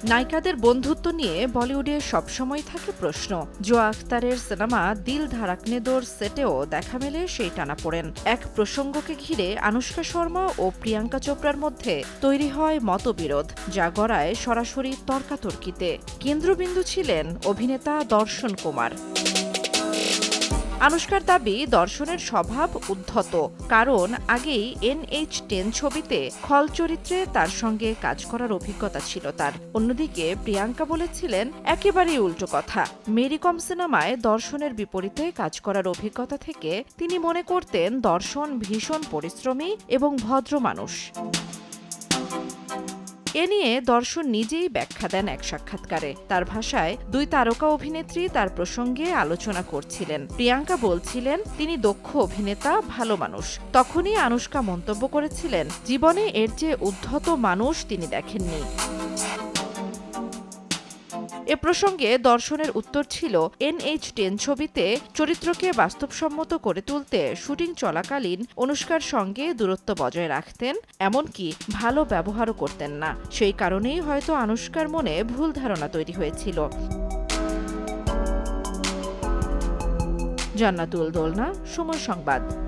নায়িকাদের বন্ধুত্ব নিয়ে বলিউডে সবসময় থাকে প্রশ্ন। জোয়া আখতারের সিনেমা দিল ধড়কনে দোর সেটেও দেখা মেলে সেই টানাপোড়েন। এক প্রসঙ্গকে ঘিরে আনুশকা শর্মা ও প্রিয়াঙ্কা চোপড়ার মধ্যে তৈরি হয় মতবিরোধ, যা গড়ায় সরাসরি তর্কাতর্কিতে। কেন্দ্রবিন্দু ছিলেন অভিনেতা দর্শন কুমার। আনুশকার দাবি, দর্শনের স্বভাব উদ্ধত, কারণ আগেই NH10 ছবিতে খল চরিত্রে তার সঙ্গে কাজ করার অভিজ্ঞতা ছিল তার। অন্যদিকে প্রিয়াঙ্কা বলেছিলেন একেবারেই উল্টো কথা। মেরি কম সিনেমায় দর্শনের বিপরীতে কাজ করার অভিজ্ঞতা থেকে তিনি মনে করতেন দর্শন ভীষণ পরিশ্রমী এবং ভদ্র মানুষ। এ নিয়ে দর্শন নিজেই ব্যাখ্যা দেন এক সাক্ষাৎকারে। তার ভাষায়, দুই তারকা অভিনেত্রী তার প্রসঙ্গে আলোচনা করছিলেন। প্রিয়াঙ্কা বলছিলেন তিনি দক্ষ অভিনেতা, ভালো মানুষ। তখনই আনুশকা মন্তব্য করেছিলেন, জীবনে এর চেয়ে উদ্ধত মানুষ তিনি দেখেননি। এ প্রসঙ্গে দর্শনের উত্তর ছিল, NH10 ছবিতে চরিত্রকে বাস্তবসম্মত করে তুলতে শুটিং চলাকালীন অনুষ্কার সঙ্গে দূরত্ব বজায় রাখতেন, এমনকি ভালো ব্যবহারও করতেন না। সেই কারণেই হয়তো আনুশকার মনে ভুল ধারণা তৈরি হয়েছিল। জান্নাতুল দোলনা, সময় সংবাদ।